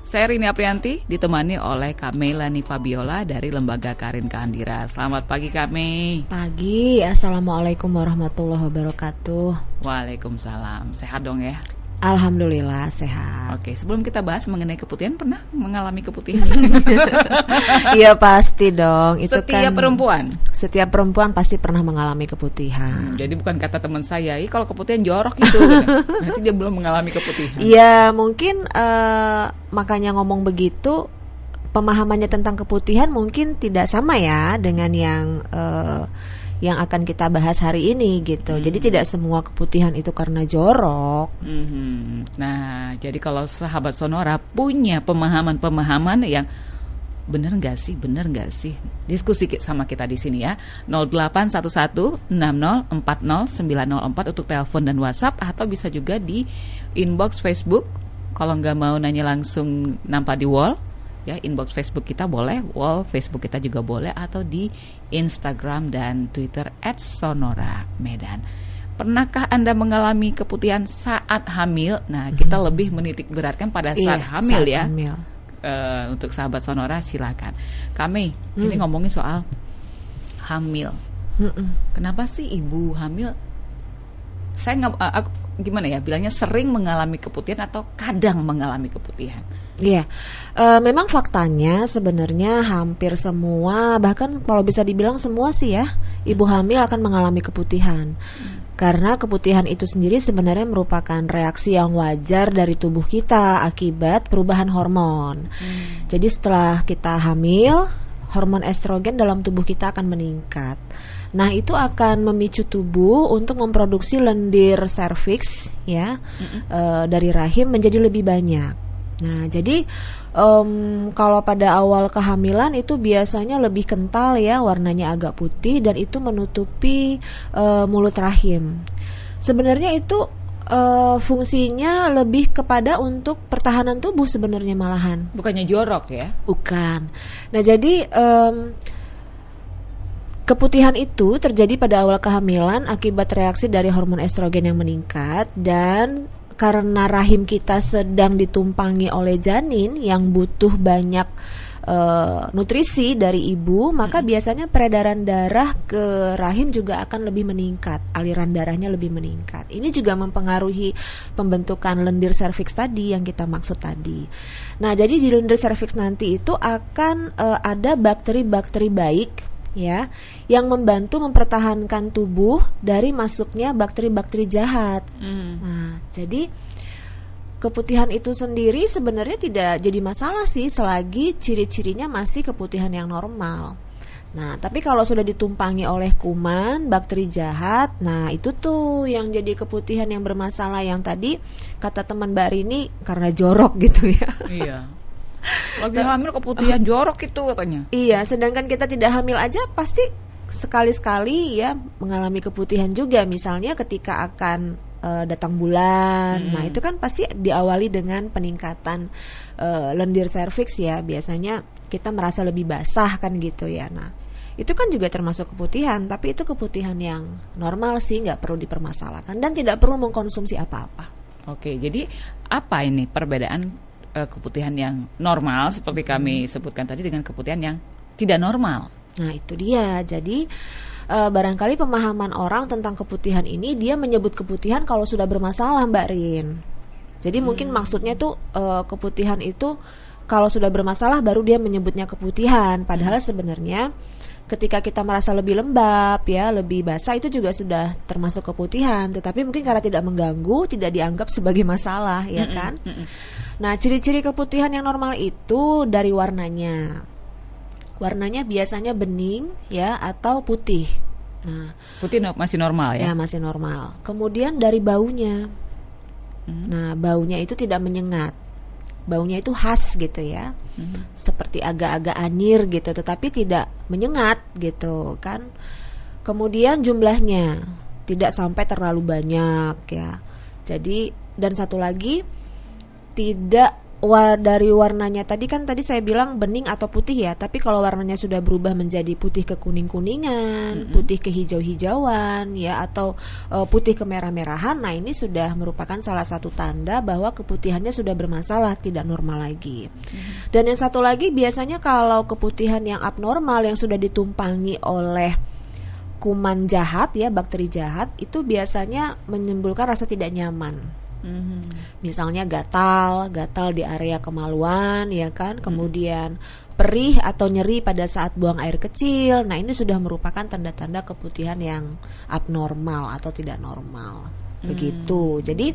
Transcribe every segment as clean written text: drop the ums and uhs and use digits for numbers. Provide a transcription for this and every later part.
Saya Rini Aprianti ditemani oleh Kak Melani Fabiola dari Lembaga Karin Keandira. Selamat pagi Kak Mei. Pagi, Assalamualaikum warahmatullahi wabarakatuh. Waalaikumsalam. Sehat dong ya? Alhamdulillah sehat. Oke, sebelum kita bahas mengenai keputihan, pernah mengalami keputihan? Iya pasti dong. Itu Setiap perempuan. Setiap perempuan pasti pernah mengalami keputihan. Jadi bukan kata teman saya, kalau keputihan jorok itu. Nanti dia belum mengalami keputihan. Iya mungkin makanya ngomong begitu. Pemahamannya tentang keputihan mungkin tidak sama ya dengan yang akan kita bahas hari ini gitu. Jadi tidak semua keputihan itu karena jorok. Nah, jadi kalau sahabat Sonora punya pemahaman yang bener nggak sih? Diskusi sama kita di sini ya. 081160409004 untuk telepon dan WhatsApp, atau bisa juga di inbox Facebook. Kalau nggak mau nanya langsung nampak di wall, ya inbox Facebook kita boleh, wall Facebook kita juga boleh, atau di Instagram dan Twitter @sonoramedan. Pernahkah Anda mengalami keputihan saat hamil? Nah, kita lebih menitik beratkan pada saat hamil ya. Hamil. Untuk sahabat Sonora silakan. Kami ini ngomongin soal hamil. Kenapa sih ibu hamil? Saya aku gimana ya bilangnya, sering mengalami keputihan atau kadang mengalami keputihan? Iya, memang faktanya sebenarnya hampir semua, bahkan kalau bisa dibilang semua sih ya, ibu hamil akan mengalami keputihan. Karena keputihan itu sendiri sebenarnya merupakan reaksi yang wajar dari tubuh kita akibat perubahan hormon. Jadi setelah kita hamil, hormon estrogen dalam tubuh kita akan meningkat. Nah, itu akan memicu tubuh untuk memproduksi lendir serviks ya, dari rahim menjadi lebih banyak. Nah, jadi kalau pada awal kehamilan itu biasanya lebih kental ya, warnanya agak putih dan itu menutupi mulut rahim. Sebenarnya itu fungsinya lebih kepada untuk pertahanan tubuh sebenarnya malahan. Bukannya jorok ya? Bukan. Nah, jadi keputihan itu terjadi pada awal kehamilan akibat reaksi dari hormon estrogen yang meningkat, dan karena rahim kita sedang ditumpangi oleh janin yang butuh banyak nutrisi dari ibu, maka biasanya peredaran darah ke rahim juga akan lebih meningkat, aliran darahnya lebih meningkat. Ini juga mempengaruhi pembentukan lendir serviks tadi yang kita maksud tadi. Nah, jadi di lendir serviks nanti itu akan ada bakteri-bakteri baik ya, yang membantu mempertahankan tubuh dari masuknya bakteri-bakteri jahat. Nah, jadi keputihan itu sendiri sebenarnya tidak jadi masalah sih selagi ciri-cirinya masih keputihan yang normal. Nah, tapi kalau sudah ditumpangi oleh kuman, bakteri jahat, nah itu tuh yang jadi keputihan yang bermasalah, yang tadi kata teman Mbak Rini karena jorok gitu ya. Iya. Lagi hamil keputihan jorok itu katanya. Iya, sedangkan kita tidak hamil aja pasti sekali-sekali ya mengalami keputihan juga. Misalnya ketika akan datang bulan, nah itu kan pasti diawali dengan peningkatan lendir serviks ya. Biasanya kita merasa lebih basah kan gitu ya. Nah, itu kan juga termasuk keputihan, tapi itu keputihan yang normal sih, nggak perlu dipermasalahkan dan tidak perlu mengkonsumsi apa-apa. Oke, jadi apa ini perbedaan keputihan yang normal seperti kami sebutkan tadi dengan keputihan yang tidak normal? Nah, itu dia. Jadi barangkali pemahaman orang tentang keputihan ini, dia menyebut keputihan kalau sudah bermasalah, Mbak Rin. Jadi mungkin maksudnya tuh keputihan itu kalau sudah bermasalah baru dia menyebutnya keputihan. Padahal sebenarnya ketika kita merasa lebih lembab ya, lebih basah, itu juga sudah termasuk keputihan. Tetapi mungkin karena tidak mengganggu, tidak dianggap sebagai masalah, ya kan? Nah, ciri-ciri keputihan yang normal itu dari warnanya. Warnanya biasanya bening ya, atau putih. Nah, putih masih normal ya? Ya, masih normal. Kemudian dari baunya. Nah, baunya itu tidak menyengat. Baunya itu khas gitu ya. Seperti agak-agak anyir gitu, tetapi tidak menyengat gitu kan. Kemudian jumlahnya tidak sampai terlalu banyak ya. Jadi, dan satu lagi, tidak dari warnanya tadi saya bilang bening atau putih ya, tapi kalau warnanya sudah berubah menjadi putih ke kuning-kuningan, putih ke hijau-hijauan ya, atau putih ke merah-merahan, nah ini sudah merupakan salah satu tanda bahwa keputihannya sudah bermasalah, tidak normal lagi. Dan yang satu lagi, biasanya kalau keputihan yang abnormal yang sudah ditumpangi oleh kuman jahat ya, bakteri jahat, itu biasanya menimbulkan rasa tidak nyaman. Misalnya gatal di area kemaluan ya kan, kemudian perih atau nyeri pada saat buang air kecil. Nah, ini sudah merupakan tanda-tanda keputihan yang abnormal atau tidak normal. Begitu. Jadi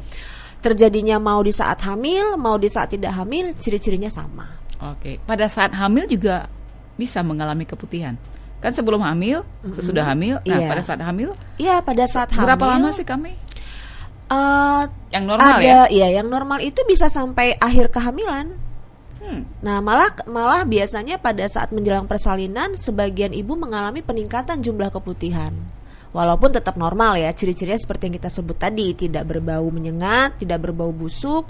terjadinya mau di saat hamil, mau di saat tidak hamil, ciri-cirinya sama. Oke. Pada saat hamil juga bisa mengalami keputihan. Kan sebelum hamil, sesudah hamil. Nah, pada saat hamil? Iya, pada saat hamil. Berapa lama sih kami? Yang normal yang normal itu bisa sampai akhir kehamilan. Nah, malah biasanya pada saat menjelang persalinan, sebagian ibu mengalami peningkatan jumlah keputihan. Walaupun tetap normal ya, ciri-cirinya seperti yang kita sebut tadi, tidak berbau menyengat, tidak berbau busuk,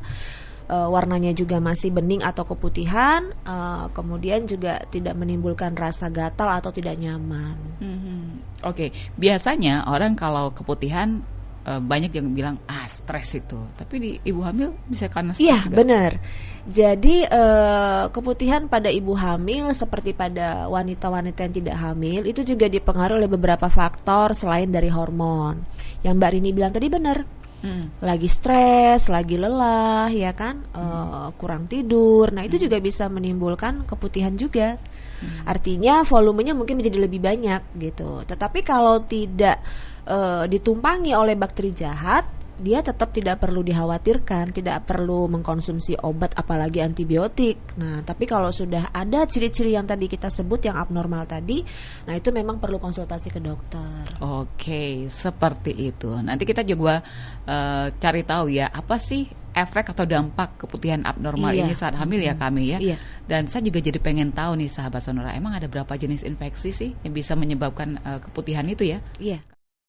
warnanya juga masih bening atau keputihan, kemudian juga tidak menimbulkan rasa gatal atau tidak nyaman. Oke. Biasanya orang kalau keputihan, banyak yang bilang stres itu, tapi di ibu hamil bisa karena stres. Iya, benar. Jadi keputihan pada ibu hamil seperti pada wanita-wanita yang tidak hamil itu juga dipengaruhi oleh beberapa faktor selain dari hormon. Yang Mbak Rini bilang tadi benar. Lagi stres, lagi lelah, ya kan, kurang tidur. Nah, itu juga bisa menimbulkan keputihan juga. Artinya volumenya mungkin menjadi lebih banyak gitu. Tetapi kalau tidak ditumpangi oleh bakteri jahat, dia tetap tidak perlu dikhawatirkan, tidak perlu mengkonsumsi obat apalagi antibiotik. Nah, tapi kalau sudah ada ciri-ciri yang tadi kita sebut yang abnormal tadi, nah itu memang perlu konsultasi ke dokter. Oke, seperti itu. Nanti kita juga cari tahu ya, apa sih efek atau dampak keputihan abnormal ini saat hamil ya kami ya. Dan saya juga jadi pengen tahu nih sahabat Sonora, emang ada berapa jenis infeksi sih yang bisa menyebabkan keputihan itu ya? Iya.